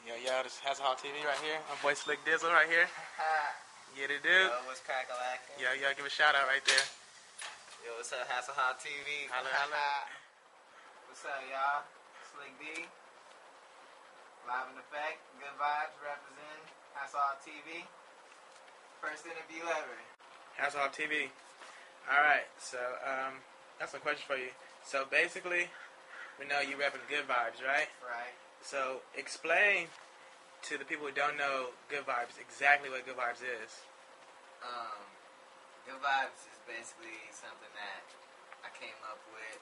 Yo, this has Hall TV right here. My boy SLik right here. Get it, dude. Yo, what's crack-a-lackin'? Yo, give a shout out right there. Yo, what's up, Hasselhoff TV? Holla. What's up, y'all? SLik D. Live in effect. Good vibes. Representing Hasselhoff TV. First interview ever. Hasselhoff TV. Alright, so, that's a question for you. So, basically, we know you repping Good Vibes, right? Right. So, explain to the people who don't know Good Vibes exactly what Good Vibes is. Good Vibes is basically something that I came up with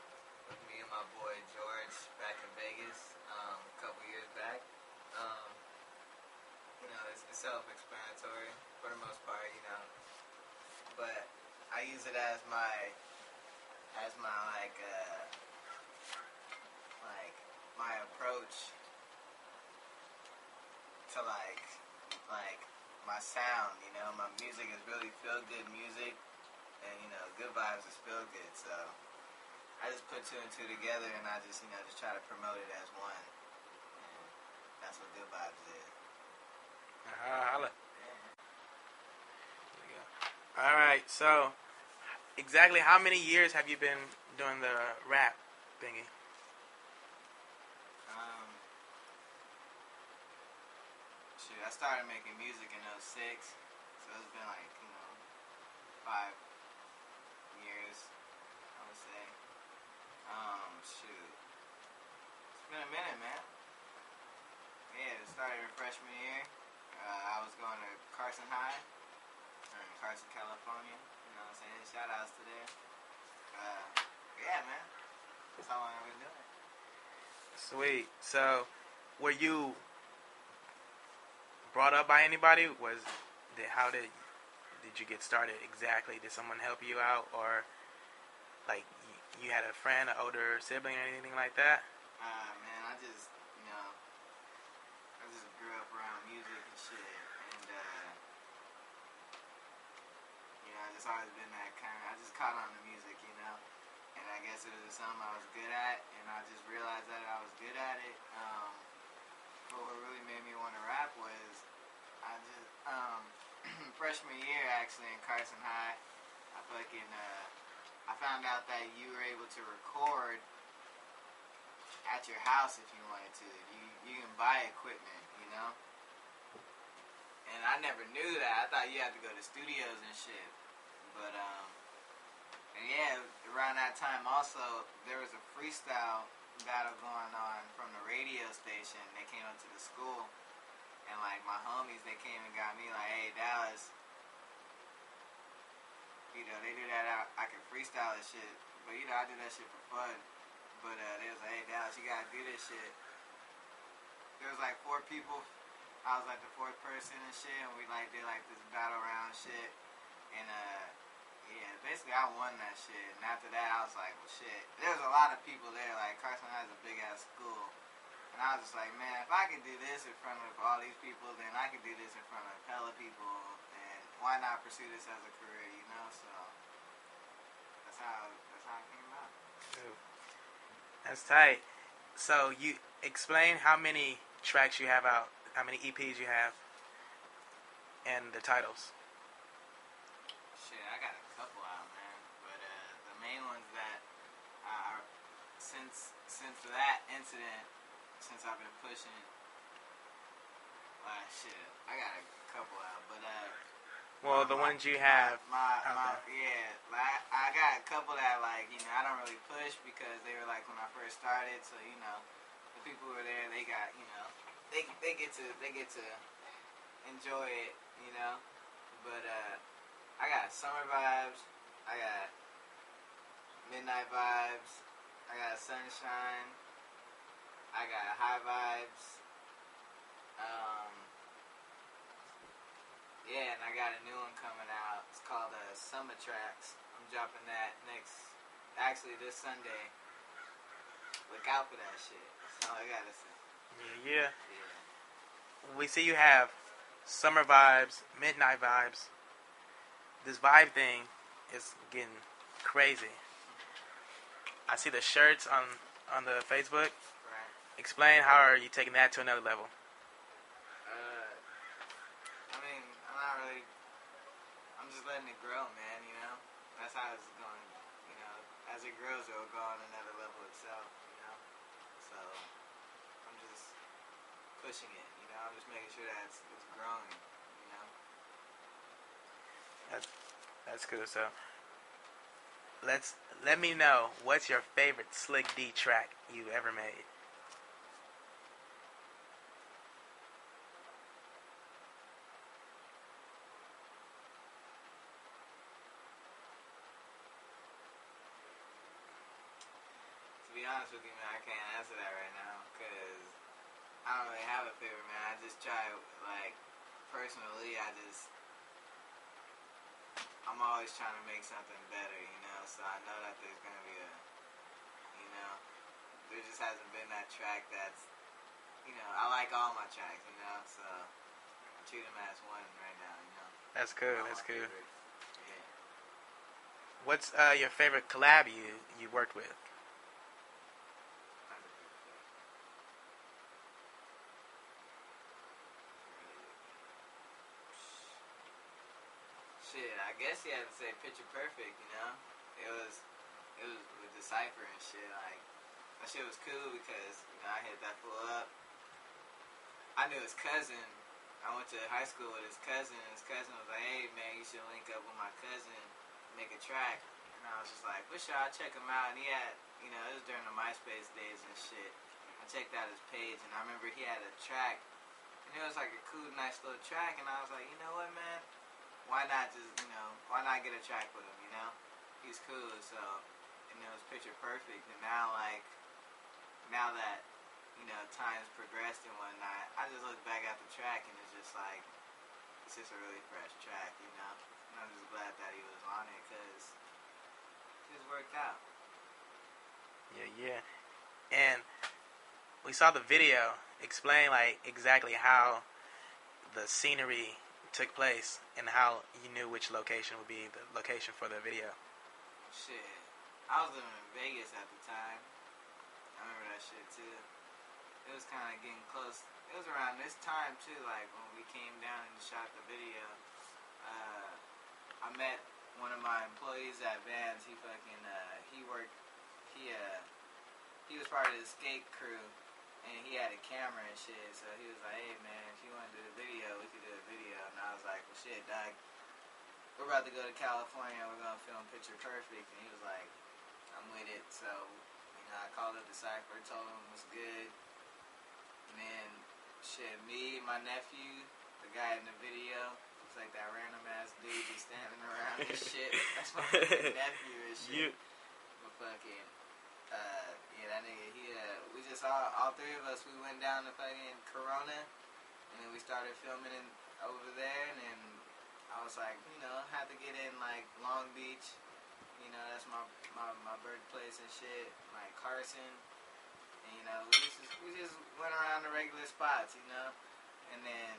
me and my boy George back in Vegas a couple years back. It's self-explanatory for the most part, but I use it as my my approach to like my sound. My music is really feel good music, and Good Vibes is feel good. So I just put two and two together, and I just just try to promote it as one. And that's what Good Vibes is. Holla. There we go. All right, so exactly how many years have you been doing the rap thingy? I started making music in 06, so it's been 5 years, I would say. It's been a minute, man. Yeah, it started in freshman year. I was going to Carson High, in Carson, California. You know what I'm saying? Shout outs to there. Yeah, man. That's how long I've been doing it. Sweet. So, were you brought up by anybody? How did you get started exactly? Did someone help you out, or like you had a friend, an older sibling, or anything like that? Man, I just grew up around music and shit, and I just always been that kind. I just caught on to music, and I guess it was something I was good at, and I just realized that I was good at it. What really made me want to rap was freshman year actually in Carson High, I found out that you were able to record at your house if you wanted to. You can buy equipment, and I never knew that. I thought you had to go to studios and shit. But and yeah, around that time also there was a freestyle battle going on from the radio station. They came up to the school, and my homies, they came and got me hey, Dallas, they do that, I can freestyle this shit, but I do that shit for fun. But they was hey, Dallas, you gotta do this shit. There was 4 people. I was the 4th person and shit, and we did this battle round shit, and yeah, basically I won that shit. And after that I was well shit, there was a lot of people there. Carson High is a big ass school, and I was just man, if I could do this in front of all these people, then I could do this in front of hella people, and why not pursue this as a career, so that's how it came out. Dude, that's tight. So you explain how many tracks you have out, how many EPs you have, and the titles. Shit, I got a couple out, man. But the main ones that since that incident, since I've been pushing, shit, I got a couple out. But well, the ones you have, I got a couple that I don't really push because they were when I first started. So the people who were there, they got they get to enjoy it, But I got Summer Vibes, I got Midnight Vibes, I got Sunshine, I got High Vibes, yeah, and I got a new one coming out. It's called Summer Tracks. I'm dropping that this Sunday. Look out for that shit. That's all I gotta say. Yeah. We see you have Summer Vibes, Midnight Vibes. This vibe thing is getting crazy. I see the shirts on the Facebook. Right. Explain, how are you taking that to another level? I'm just letting it grow, man. You know, that's how it's going. You know, as it grows, it will go on another level itself. You know, so I'm just pushing it. You know, I'm just making sure that it's growing. You know. That's cool. So let me know what's your favorite Slick D track you ever made. To be honest with you, man, I can't answer that right now because I don't really have a favorite, man. I just try, like, personally, I'm always trying to make something better, you know, so I know that there's going to be you know, there just hasn't been that track that's, you know, I like all my tracks, you know, so I treat them as one right now, you know. That's cool. All That's my cool. favorites. Yeah. What's your favorite collab you worked with? Shit, I guess you had to say Picture Perfect, you know? It was with the cipher and shit, like, that shit was cool because, you know, I hit that fool up. I knew his cousin. I went to high school with his cousin, and his cousin was like, hey, man, you should link up with my cousin, make a track. And I was just like, for sure, I'll check him out. And he had, you know, it was during the MySpace days and shit. I checked out his page, and I remember he had a track, and it was like a cool, nice little track, and I was like, you know what, man? Why not just, you know, why not get a track with him, you know? He's cool, so, and it was Picture Perfect, and now, like, now that, you know, time's progressed and whatnot, I just look back at the track, and it's just like, it's just a really fresh track, you know? And I'm just glad that he was on it, because it just worked out. Yeah. And we saw the video. Explain, like, exactly how the scenery took place and how you knew which location would be the location for the video. Shit. I was living in Vegas at the time. I remember that shit too. It was kind of getting close. It was around this time too, like when we came down and shot the video. I met one of my employees at Vans. He fucking, he worked, he was part of the skate crew. And he had a camera and shit, so he was like, hey man, if you want to do a video, we could do a video. And I was like, well shit, dog, we're about to go to California, we're going to film Picture Perfect. And he was like, I'm with it. So, you know, I called up the cypher, told him it was good. And then, shit, me, my nephew, the guy in the video, looks like that random ass dude just standing around and shit. That's my fucking nephew and shit. But fucking, yeah, that nigga, we just all three of us, we went down to fucking Corona, and then we started filming over there, and then I was like, you know, had to get in, like, Long Beach, you know, that's my birthplace and shit, like, Carson, and, you know, we just went around the regular spots, you know, and then,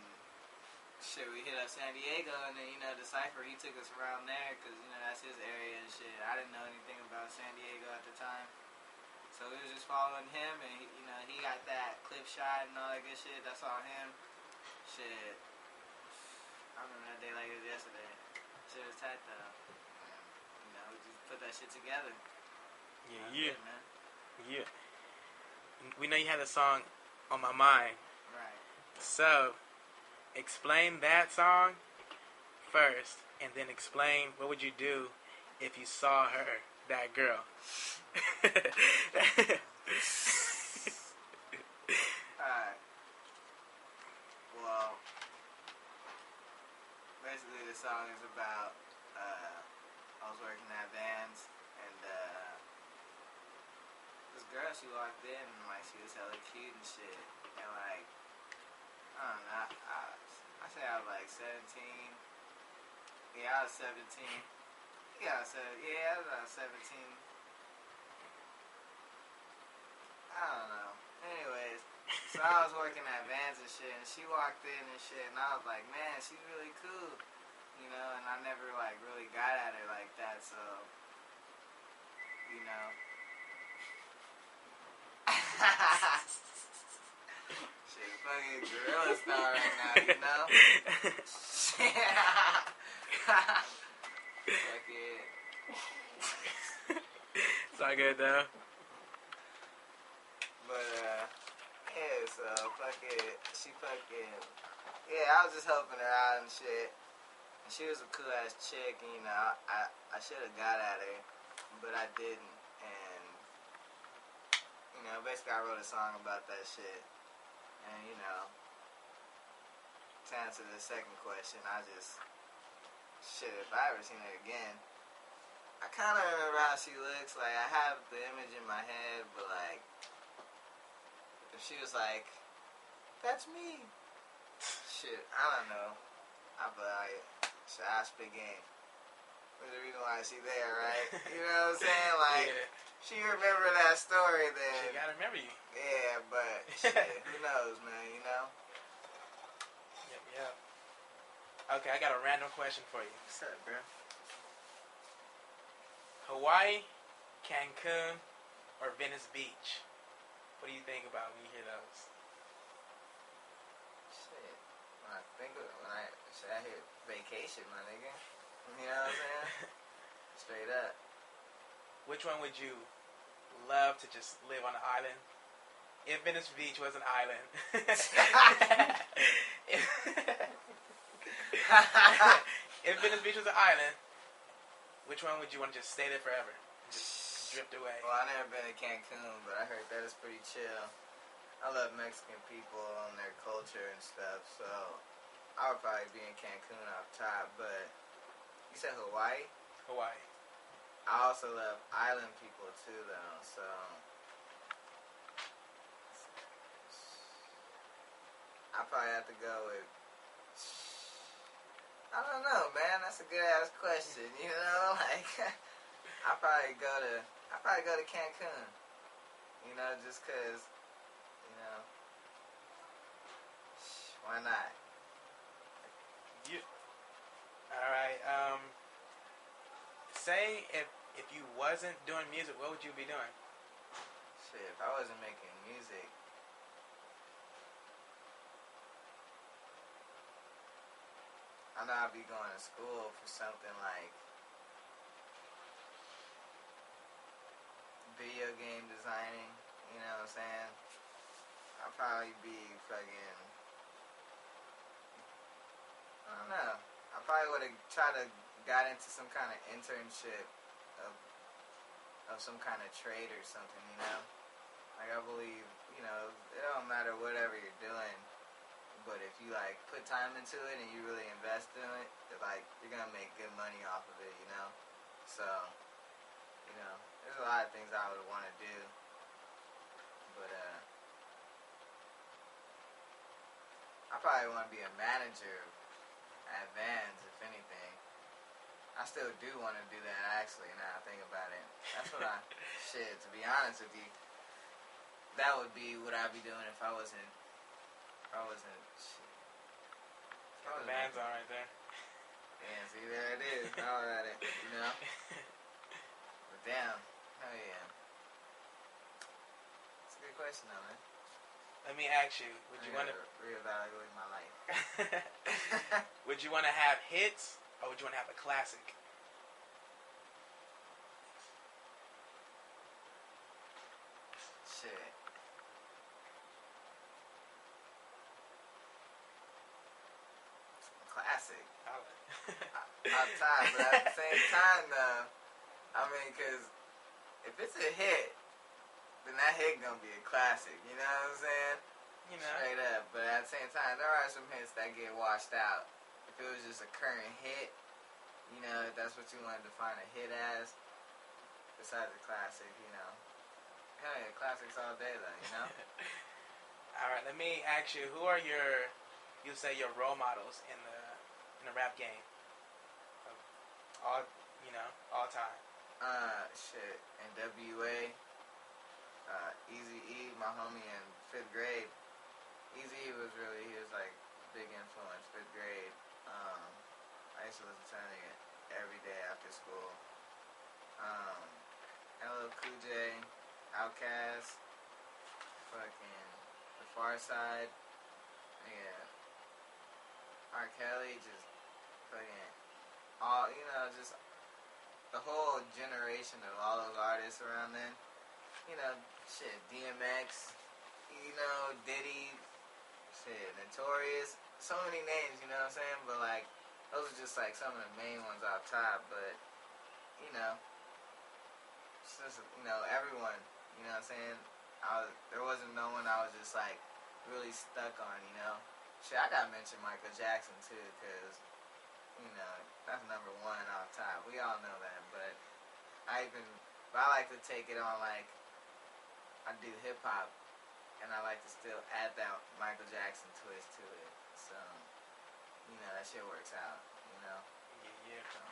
shit, we hit up San Diego, and then, you know, the cypher, he took us around there, because, you know, that's his area and shit. I didn't know anything about San Diego at the time. So we was just following him, and you know, he got that clip shot and all that good shit. That's all him. Shit, I remember that day like it was yesterday. Shit was tight though. And, you know, we just put that shit together. Yeah. Good, man. Yeah. We know you had a song on my mind. Right. So, explain that song first, and then explain what would you do if you saw her, that girl. Alright. Well, basically the song is about, I was working at Vans, and this girl, she walked in, and like, she was hella cute and shit, and like, I don't know, I say I was like 17, yeah, I was 17, I was about 17, I don't know. Anyways, so I was working at Vans and shit, and she walked in and shit, and I was like, man, she's really cool, you know, and I never, like, really got at her like that, so, you know. Shit, fucking gorilla style right now, you know? Fuck it. It's all good though. But, yeah, so, fuck it. She fucking, yeah, I was just helping her out and shit. And she was a cool ass chick, and, you know, I should have got at her, but I didn't. And, you know, basically I wrote a song about that shit. And, you know, to answer the second question, I just, shit, if I ever seen her again, I kind of remember how she looks. Like, I have the image in my head, but, like, if she was like, that's me. Shit, I don't know. I'd be like, shit, I spit game. There's a reason why she there, right? You know what I'm saying? Like, Yeah. she remember that story then. She gotta remember you. Yeah, but shit, who knows, man, you know? Yep. Okay, I got a random question for you. What's up, bro? Hawaii, Cancun, or Venice Beach? What do you think about when you hear those? Shit. When I hit vacation, my nigga. You know what I'm saying? Straight up. Which one would you love to just live on an island? If Venice Beach was an island. If Venice Beach was an island, which one would you want to just stay there forever? Just drift away. Well, I never been to Cancun, but I heard that it's pretty chill. I love Mexican people and their culture and stuff, so I would probably be in Cancun off top. But you said Hawaii? Hawaii. I also love island people too, though, so I probably have to go with, I don't know, man. That's a good ass question. You know, like I probably go to Cancun. You know, just 'cause, you know, why not? All right. Say if you wasn't doing music, what would you be doing? Shit, if I wasn't making music, I know I'd be going to school for something like video game designing. You know what I'm saying? I'd probably be fucking, I don't know. I probably would have tried to got into some kind of internship of some kind of trade or something, you know? Like, I believe, you know, it don't matter whatever you're doing, but if you, like, put time into it and you really invest in it, like, you're gonna make good money off of it, you know? So, you know, there's a lot of things I would want to do, but, I probably want to be a manager at Vans, if anything. I still do want to do that, actually, now I think about it. That's what shit, to be honest with you, that would be what I'd be doing if I wasn't, shit. Got the Vans on right there. Yeah, see, there it is, all at it, you know? But damn, hell yeah. It's a good question, though, man. Let me ask you, would you want to reevaluate my life? Would you want to have hits or would you want to have a classic? Shit. Classic. Off time, but at the same time, though, I mean, because if it's a hit, then that hit gonna be a classic. You know what I'm saying? You know. Straight up. But at the same time, there are some hits that get washed out. If it was just a current hit, you know, if that's what you want to define a hit as, besides a classic, you know. Hell yeah, classics all day, though, you know? All right, let me ask you, who are your, you say your role models in the rap game? All, you know, all time. Shit, NWA, Eazy-E, my homie in 5th grade. Eazy-E was like big influence, 5th grade. I used to listen to him every day after school. LL Cool J, Outkast, fucking The Far Side, yeah. R. Kelly, just fucking all, just the whole generation of all those artists around then. Shit, DMX, Diddy, shit, Notorious, so many names, you know what I'm saying? But like, those are just like some of the main ones off top. But it's just everyone, you know what I'm saying? There wasn't no one I was just like really stuck on, Shit, I gotta mention Michael Jackson too, cause that's number one off top. We all know that, but I like to take it on like I do hip hop, and I like to still add that Michael Jackson twist to it. So, that shit works out. Yeah. So.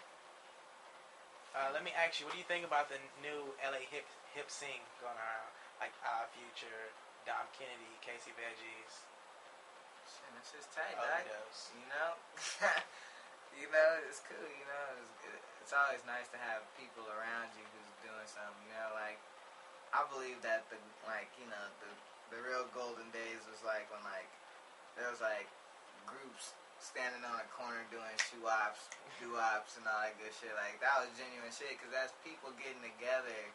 Let me ask you, what do you think about the new LA hip scene going around? Like Future, Dom Kennedy, Casey Veggies. Shit, that's just tight, Overdose. It's cool. It's always nice to have people around you who's doing something. Like I believe that the real golden days was like when like there was like groups standing on a corner doing shoe-ops, doo-ops, and all that good shit. Like that was genuine shit, because that's people getting together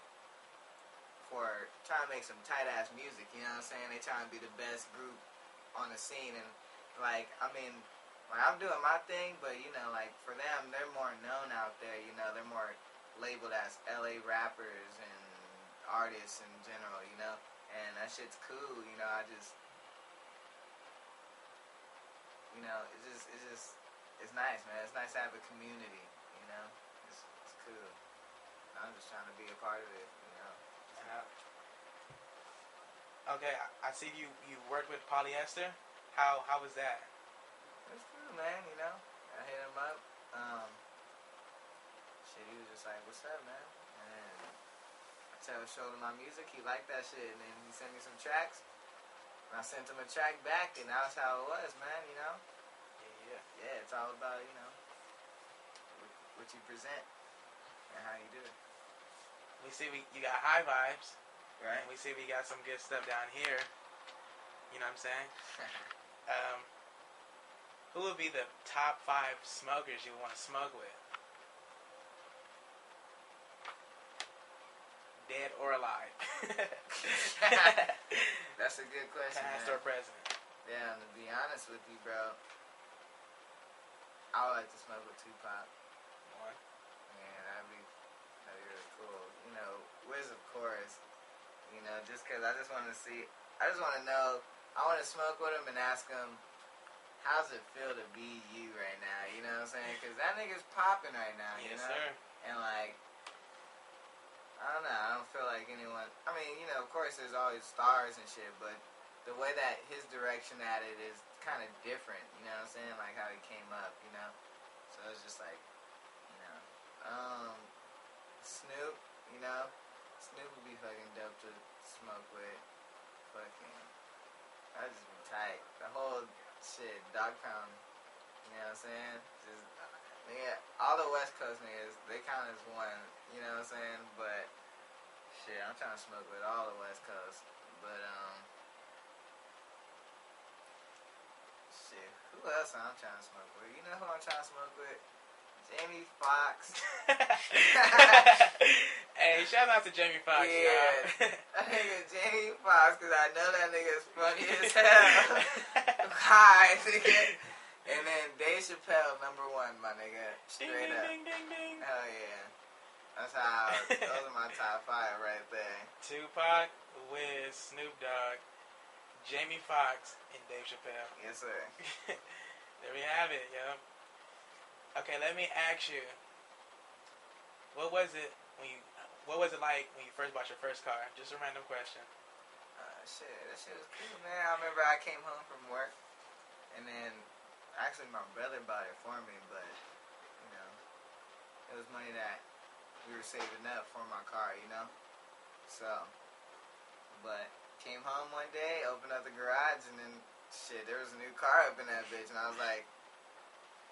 for trying to make some tight-ass music. You know what I'm saying? They trying to be the best group on the scene, and like I'm doing my thing, but like for them, they're more known out there. They're more labeled as LA rappers and artists in general. And that shit's cool. It's nice, man. It's nice to have a community. It's cool. I'm just trying to be a part of it. Okay, I see you worked with Polyester. How was that? It's cool, man. I hit him up. Shit, he was just like, "What's up, man?" And I showed him my music. He liked that shit, and then he sent me some tracks. And I sent him a track back, and that's how it was, man. Yeah, it's all about what you present and how you do it. We see you got high vibes, right? And we see we got some good stuff down here. You know what I'm saying? Who would be the top 5 smokers you want to smoke with? Dead or alive? That's a good question. Past man. or present? Yeah, and to be honest with you, bro, I would like to smoke with Tupac. One. Yeah, that'd be really cool. Wiz, of course. Just because I just want to know. I want to smoke with him and ask him, how's it feel to be you right now? You know what I'm saying? Because that nigga's popping right now. Yes, sir. And like, I don't know. I don't feel like anyone. I mean, of course, there's always stars and shit, but the way that his direction at it is kind of different. You know what I'm saying? Like how he came up. So it's just like, Snoop. Snoop would be fucking dope to smoke with. Fucking, that'd just be tight. The whole shit, Dog Pound. You know what I'm saying? Just, all the West Coast niggas, they count as one. You know what I'm saying? But shit, I'm trying to smoke with all the West Coast. But shit, who else I'm trying to smoke with? You know who I'm trying to smoke with? Jamie Foxx. Hey, shout out to Jamie Foxx, yeah, that nigga Jamie Foxx, because I know that nigga's funny as hell. Hi, nigga. And then Dave Chappelle, number 1, my nigga. Straight up. Ding, ding, ding. Hell yeah. That's how, those are my top 5 right there. Tupac, Wiz, Snoop Dogg, Jamie Foxx, and Dave Chappelle. Yes, sir. There we have it, yo. Okay, let me ask you, what was it like when you first bought your first car? Just a random question. Shit, that shit was cool, man. I remember I came home from work, and then actually my brother bought it for me, but it was money that we were saving up for my car, So, but came home one day, opened up the garage, and then shit, there was a new car up in that bitch, and I was like,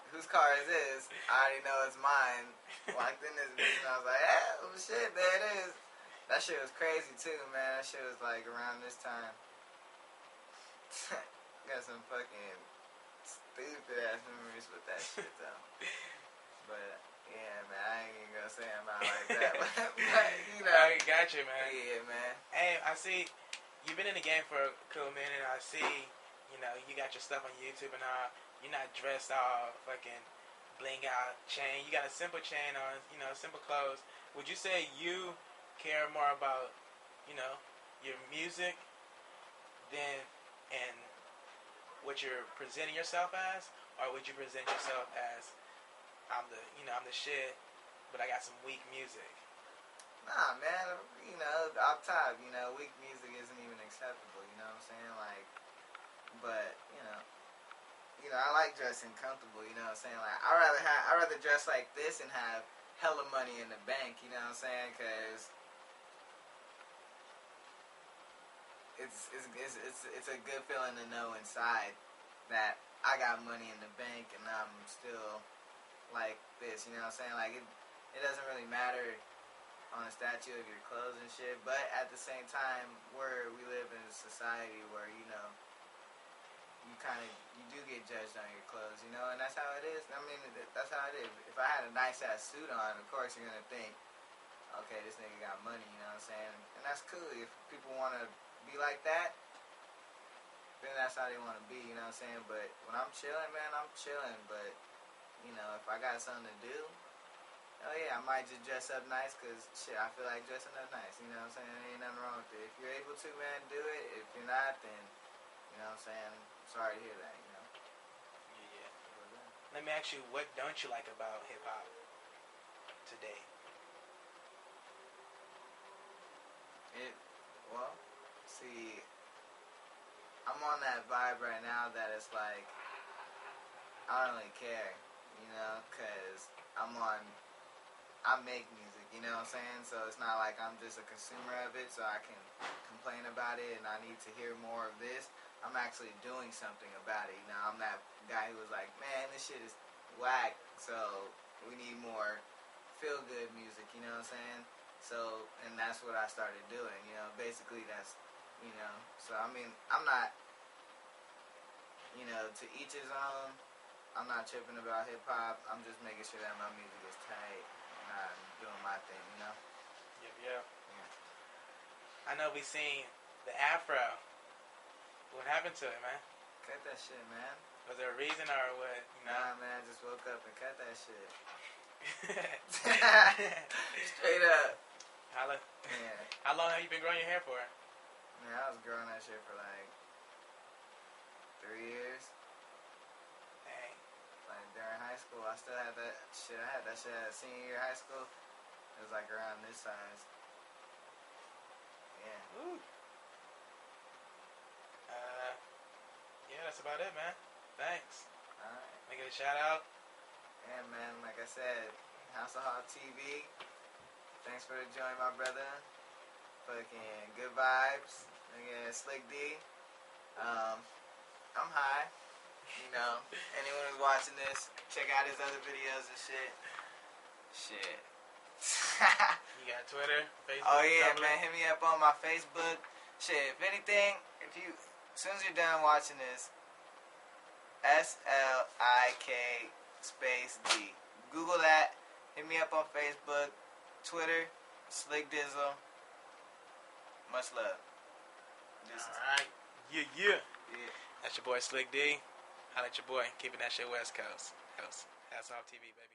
whose car is this? I already know it's mine. Walked in this bitch and I was like, oh shit, there it is. That shit was crazy too, man. That shit was like around this time. Got some fucking stupid ass memories with that shit though. But Yeah, man, I ain't even gonna say I'm out like that, but you know. I got you, man. Yeah, man. Hey, I see you've been in the game for a cool minute. I see, you got your stuff on YouTube and all. You're not dressed all fucking bling out chain. You got a simple chain on, simple clothes. Would you say you care more about, your music than and what you're presenting yourself as, or would you present yourself as I'm the shit, but I got some weak music? Nah, man, off top, weak music isn't even acceptable, you know what I'm saying? Like, but, I like dressing comfortable, you know what I'm saying? Like, I'd rather dress like this and have hella money in the bank, you know what I'm saying? Because it's a good feeling to know inside that I got money in the bank and I'm still like this, you know what I'm saying? Like, it doesn't really matter on a statue of your clothes and shit, but at the same time, we live in a society where, you do get judged on your clothes, and that's how it is. I mean, that's how it is. If I had a nice ass suit on, of course you're gonna think, okay, this nigga got money, you know what I'm saying? And that's cool. If people want to be like that, then that's how they want to be, you know what I'm saying? But when I'm chilling, man, I'm chilling. But, if I got something to do, oh yeah, I might just dress up nice because, shit, I feel like dressing up nice, you know what I'm saying? There ain't nothing wrong with it. If you're able to, man, do it. If you're not, then, you know what I'm saying? Sorry to hear that, Yeah. Let me ask you, what don't you like about hip-hop today? Well, see, I'm on that vibe right now that it's like, I don't really care, because I make music, you know what I'm saying? So it's not like I'm just a consumer of it, so I can complain about it and I need to hear more of this. I'm actually doing something about it, I'm that guy who was like, man, this shit is whack, so we need more feel-good music, you know what I'm saying? So, and that's what I started doing, basically that's, so I mean, I'm not, to each his own. I'm not tripping about hip-hop. I'm just making sure that my music is tight and I'm doing my thing, Yep. I know we seen the afro. What happened to it, man? Cut that shit, man. Was there a reason or what? Nah, man, I just woke up and cut that shit. Straight up. Yeah. How long have you been growing your hair for? Man, I was growing that shit for like 3 years. Dang. Like during high school, I still had that shit. I had that shit at senior year of high school. It was like around this size. Yeah. Ooh. Yeah, that's about it, man. Thanks. Alright. Make it a shout out. Yeah, man, like I said, House of Hall TV. Thanks for joining my brother. Fucking good vibes. Again, SLik D. I'm high. Anyone who's watching this, check out his other videos and shit. Shit. You got Twitter, Facebook? Oh yeah, Tumblr? man, hit me up on my Facebook. Shit, if anything, as soon as you're done watching this, SLik space D. Google that. Hit me up on Facebook, Twitter, SLik Dizzle. Much love. Alright. Yeah. Yeah. That's your boy SLik D. Holla at your boy. Keeping that shit West Coast. House Off TV, baby.